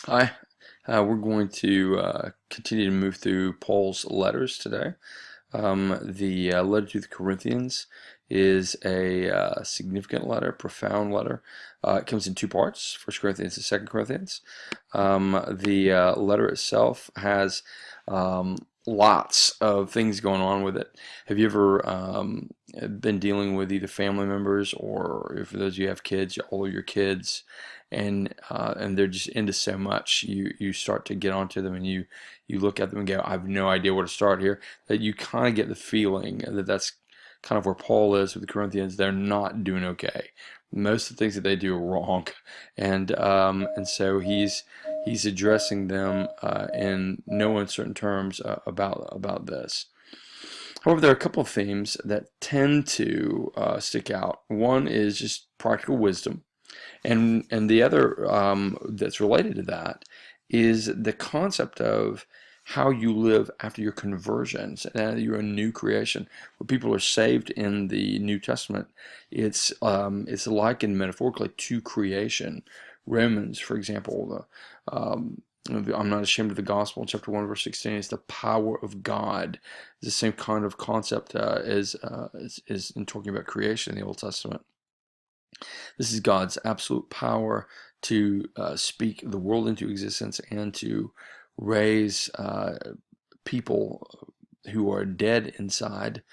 Hi, we're going to continue to move through Paul's letters today. The letter to the Corinthians is a significant letter, profound letter. It comes in two parts, First Corinthians and Second Corinthians. The letter itself has lots of things going on with it. Have you ever been dealing with either family members or if for those of you who have kids, all of your kids, and they're just into so much, you start to get onto them and you look at them and go, I have no idea where to start here. That you kind of get the feeling that that's kind of where Paul is with the Corinthians. They're not doing okay. Most of the things that they do are wrong, and so he's addressing them in no uncertain terms about this. However, there are a couple of themes that tend to stick out. One is just practical wisdom, and the other that's related to that is the concept of how you live after your conversions and you're a new creation. When people are saved in the New Testament, it's likened metaphorically to creation. Romans, for example, I'm not ashamed of the gospel in chapter 1 verse 16 is the power of God. It's the same kind of concept as in talking about creation in the Old Testament. This is God's absolute power to speak the world into existence and to raise people who are dead inside.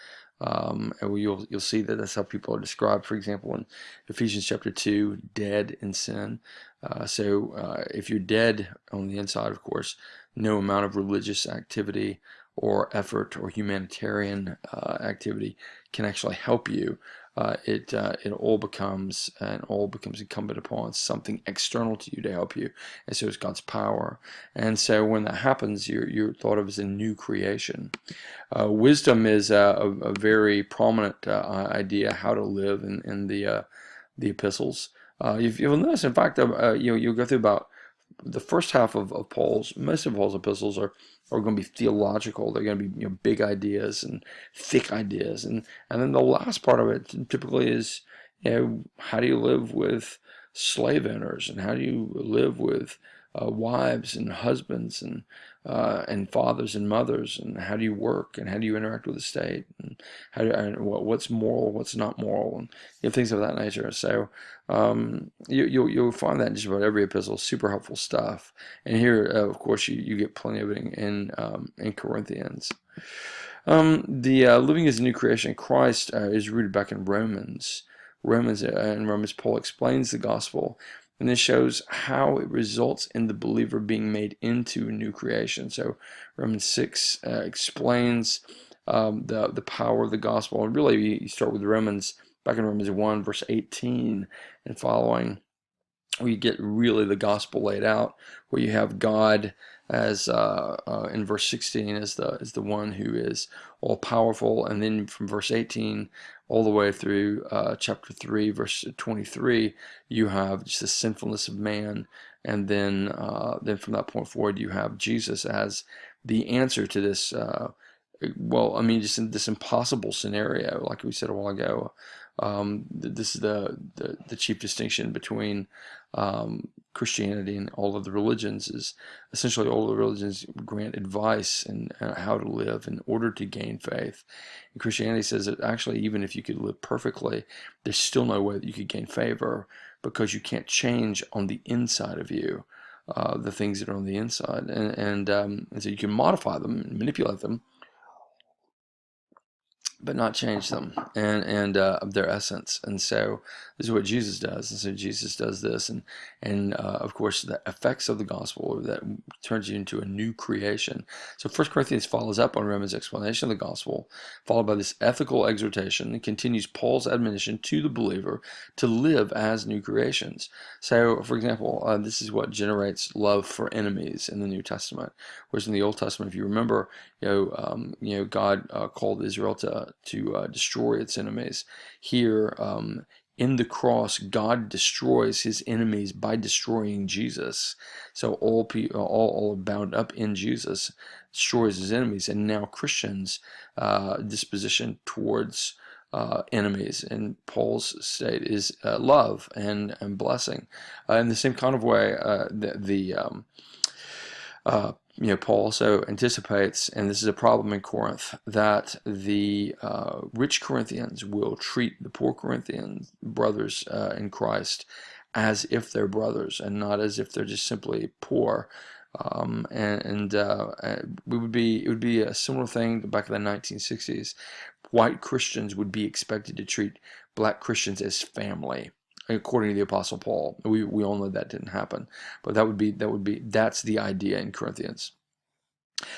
And you'll see that that's how people are described. For example, in Ephesians chapter 2, dead in sin. So if you're dead on the inside, of course, no amount of religious activity or effort or humanitarian activity can actually help you. It all becomes incumbent upon something external to you to help you, and so it's God's power. And so when that happens, you're thought of as a new creation. Wisdom is a very prominent idea how to live in the epistles. You'll notice, in fact, you'll go through about the first half of most of Paul's epistles are going to be theological. They're going to be big ideas and thick ideas, and then the last part of it typically is how do you live with slave owners and how do you live with wives and husbands and fathers and mothers, and how do you work and how do you interact with the state, and what's moral, what's not moral, and things of that nature. So you'll find that in just about every epistle. Super helpful stuff. And here, of course, you get plenty of it in Corinthians. The living as a new creation in Christ is rooted back in Romans. In Romans, Paul explains the gospel, and this shows how it results in the believer being made into a new creation. So Romans 6 explains the power of the gospel, and really you start with back in Romans 1 verse 18 and following, where you get really the gospel laid out, where you have God as in verse 16 as the one who is all powerful, and then from verse 18 all the way through chapter 3 verse 23 you have just the sinfulness of man, and then from that point forward you have Jesus as the answer to this just in this impossible scenario, like we said a while ago. This is the chief distinction between Christianity and all of the religions, is essentially all the religions grant advice and how to live in order to gain faith. And Christianity says that actually, even if you could live perfectly, there's still no way that you could gain favor, because you can't change on the inside of you the things that are on the inside, and so you can modify them and manipulate them, but not change them and their essence. And so this is what Jesus does. And so Jesus does this, and of course the effects of the gospel that turns you into a new creation. So First Corinthians follows up on Romans' explanation of the gospel, followed by this ethical exhortation, and continues Paul's admonition to the believer to live as new creations. So, for example, this is what generates love for enemies in the New Testament, whereas in the Old Testament, if you remember, God called Israel to destroy its enemies. Here, in the cross, God destroys his enemies by destroying Jesus. So all bound up in Jesus destroys his enemies, and now Christians' disposition towards enemies. And Paul's state is love and blessing. In the same kind of way, Paul also anticipates, and this is a problem in Corinth, that the rich Corinthians will treat the poor Corinthian brothers in Christ as if they're brothers and not as if they're just simply poor. It would be a similar thing back in the 1960s. White Christians would be expected to treat black Christians as family, according to the Apostle Paul. We all know that didn't happen, but that's the idea in Corinthians.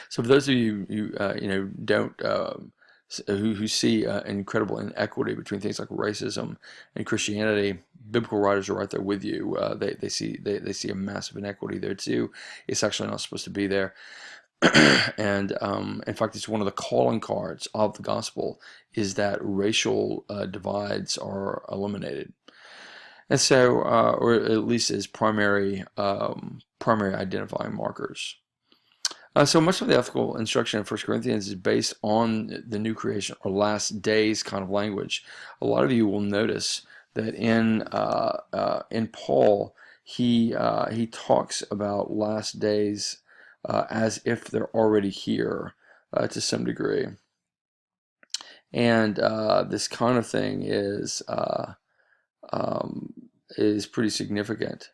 So for those of you who don't who see incredible inequity between things like racism and Christianity, biblical writers are right there with you. They see a massive inequity there too. It's actually not supposed to be there. And in fact, it's one of the calling cards of the gospel is that racial divides are eliminated. And so, or at least as primary identifying markers. So much of the ethical instruction in 1 Corinthians is based on the new creation or last days kind of language. A lot of you will notice that in Paul, he talks about last days as if they're already here to some degree. And this kind of thing is pretty significant.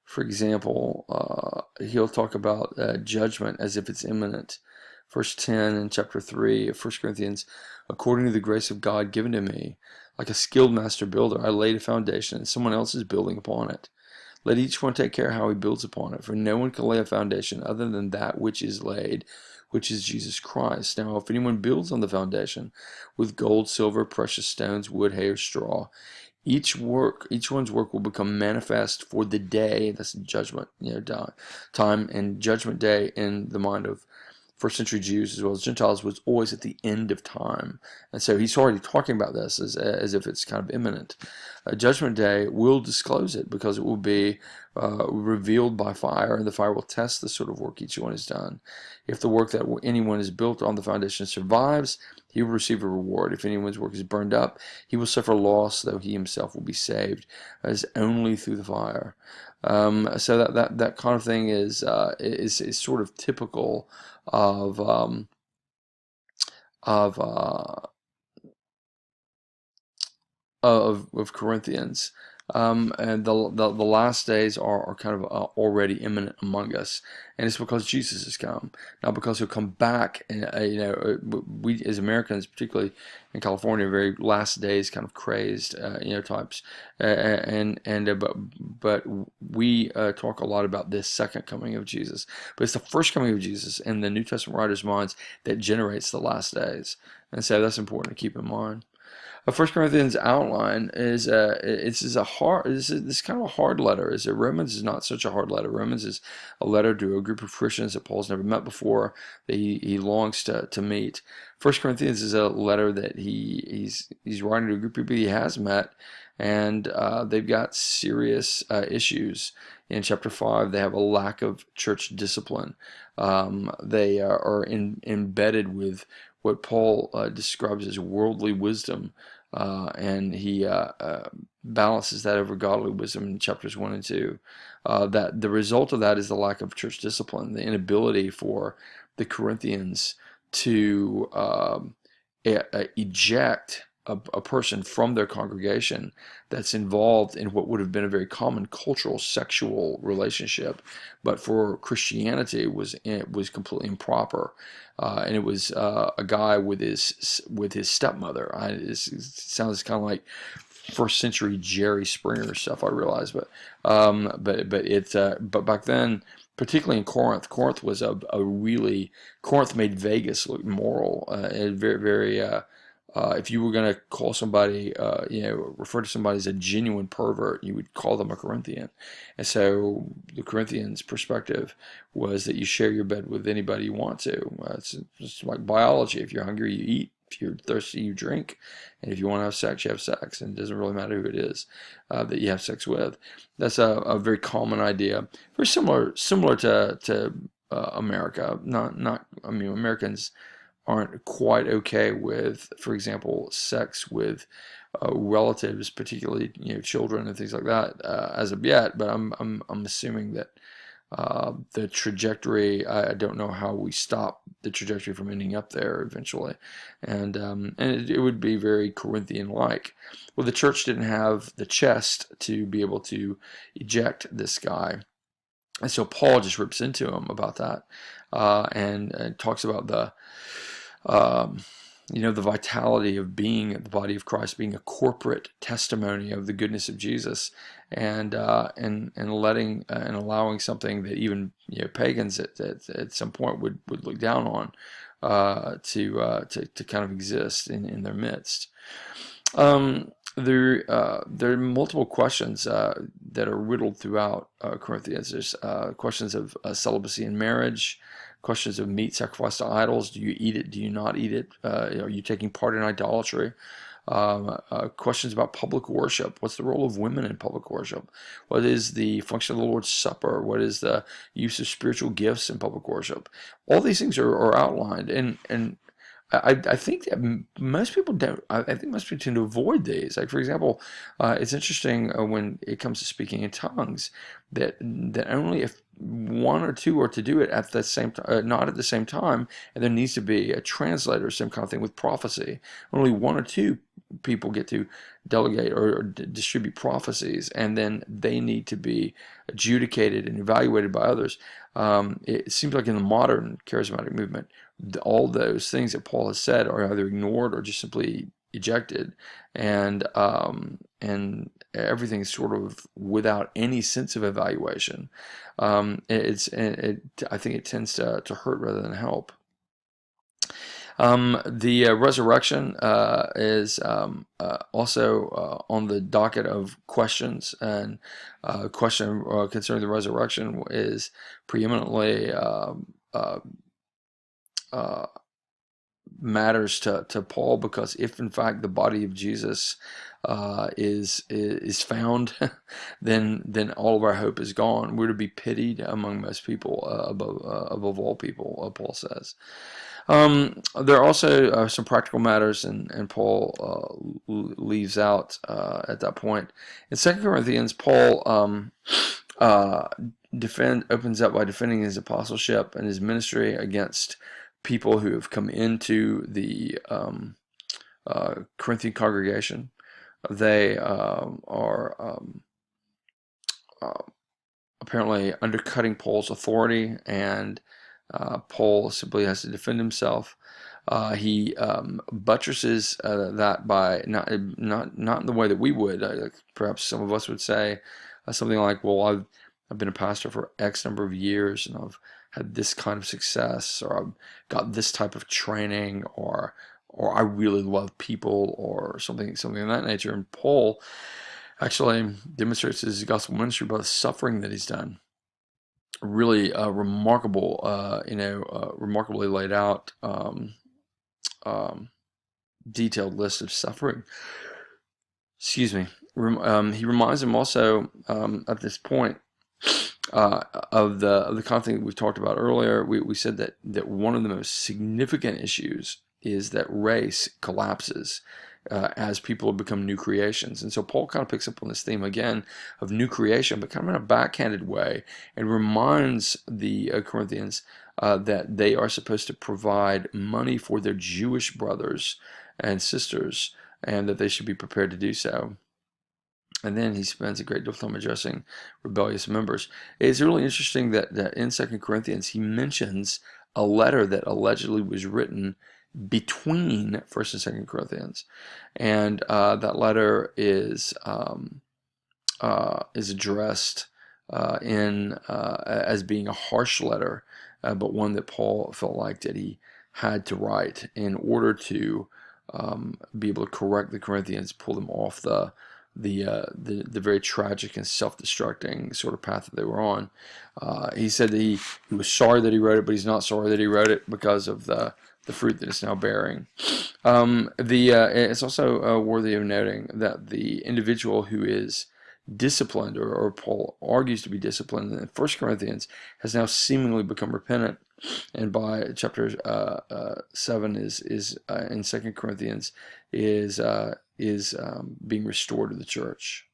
For example, he'll talk about judgment as if it's imminent. Verse 10 in chapter 3 of 1 Corinthians, according to the grace of God given to me, like a skilled master builder, I laid a foundation, and someone else is building upon it. Let each one take care how he builds upon it, for no one can lay a foundation other than that which is laid, which is Jesus Christ. Now, if anyone builds on the foundation with gold, silver, precious stones, wood, hay, or straw, each one's work will become manifest for the day. That's judgment, time, and judgment day in the mind of first century Jews as well as Gentiles was always at the end of time. And so he's already talking about this as if it's kind of imminent. Judgment Day will disclose it because it will be revealed by fire, and the fire will test the sort of work each one has done. If the work that anyone has built on the foundation survives, he will receive a reward. If anyone's work is burned up, he will suffer loss, though he himself will be saved, as only through the fire. So that kind of thing is sort of typical of Corinthians. And the last days are kind of already imminent among us, and it's because Jesus has come, not because he'll come back. And we as Americans, particularly in California, are very last days kind of crazed, types, but we talk a lot about this second coming of Jesus, but it's the first coming of Jesus in the New Testament writers' minds that generates the last days, and so that's important to keep in mind. First Corinthians outline is this kind of a hard letter. Romans is not such a hard letter. Romans is a letter to a group of Christians that Paul's never met before, that he longs to meet. First Corinthians is a letter that he's writing to a group of people he has met, and they've got serious issues. In chapter 5, they have a lack of church discipline. They are embedded with what Paul describes as worldly wisdom, and he balances that over godly wisdom in chapters 1 and 2. That the result of that is the lack of church discipline, the inability for the Corinthians to eject a person from their congregation that's involved in what would have been a very common cultural sexual relationship, but for Christianity it was completely improper, and it was a guy with his stepmother. It sounds kind of like first century Jerry Springer stuff, I realize, but back then, particularly in Corinth was Corinth made Vegas look moral, and very very. If you were going to call somebody, refer to somebody as a genuine pervert, you would call them a Corinthian. And so the Corinthians' perspective was that you share your bed with anybody you want to. It's like biology. If you're hungry, you eat. If you're thirsty, you drink. And if you want to have sex, you have sex. And it doesn't really matter who it is that you have sex with. That's a very common idea. Very similar to America. Americans aren't quite okay with, for example, sex with relatives, particularly children and things like that, as of yet. But I'm assuming that the trajectory, I don't know how we stop the trajectory from ending up there eventually, and it would be very Corinthian-like. Well, the church didn't have the chest to be able to eject this guy, and so Paul just rips into him about that, and talks about um, the vitality of being the body of Christ, being a corporate testimony of the goodness of Jesus, and letting and allowing something that even pagans at some point would look down on, to kind of exist in their midst. There are multiple questions that are riddled throughout Corinthians. There's questions of celibacy in marriage, questions of meat sacrificed to idols. Do you eat it? Do you not eat it? Are you taking part in idolatry? Questions about public worship. What's the role of women in public worship? What is the function of the Lord's Supper? What is the use of spiritual gifts in public worship? All these things are outlined, and I think that most people don't. I think most people tend to avoid these. Like, for example, it's interesting when it comes to speaking in tongues that only if one or two are to do it at the same time, not at the same time, and there needs to be a translator, some kind of thing with prophecy. Only one or two people get to delegate or distribute prophecies, and then they need to be adjudicated and evaluated by others. It seems like in the modern charismatic movement, all those things that Paul has said are either ignored or just simply ejected, and everything's sort of without any sense of evaluation. I think it tends to hurt rather than help. The resurrection is also on the docket of questions, and question concerning the resurrection is preeminently matters to Paul, because if in fact the body of Jesus is found, then all of our hope is gone. We're to be pitied among most people, above all people, Paul says. There are also some practical matters, and Paul leaves out at that point. In 2 Corinthians, Paul opens up by defending his apostleship and his ministry against people who have come into the Corinthian congregation. They are apparently undercutting Paul's authority, and Paul simply has to defend himself. He buttresses that by not in the way that we would. Perhaps some of us would say something like, "Well, I've been a pastor for X number of years, and I've had this kind of success, or I've got this type of training, or I really love people," or something of that nature. And Paul actually demonstrates his gospel ministry by the suffering that he's done. Really remarkable, remarkably laid out, detailed list of suffering. Excuse me. He reminds him also at this point of the kind of thing that we talked about earlier. We said that one of the most significant issues is that race collapses as people have become new creations. And so Paul kind of picks up on this theme again of new creation, but kind of in a backhanded way, and reminds the Corinthians that they are supposed to provide money for their Jewish brothers and sisters, and that they should be prepared to do so. And then he spends a great deal of time addressing rebellious members. It's really interesting that in 2 Corinthians he mentions a letter that allegedly was written between 1st and 2nd Corinthians, and that letter is addressed as being a harsh letter, but one that Paul felt like that he had to write in order to be able to correct the Corinthians, pull them off the very tragic and self-destructing sort of path that they were on. He said that he was sorry that he wrote it, but he's not sorry that he wrote it because of the fruit that it's now bearing. It's also worthy of noting that the individual who is disciplined, or Paul argues to be disciplined in 1 Corinthians, has now seemingly become repentant, and by chapter 7 is in 2 Corinthians is being restored to the church.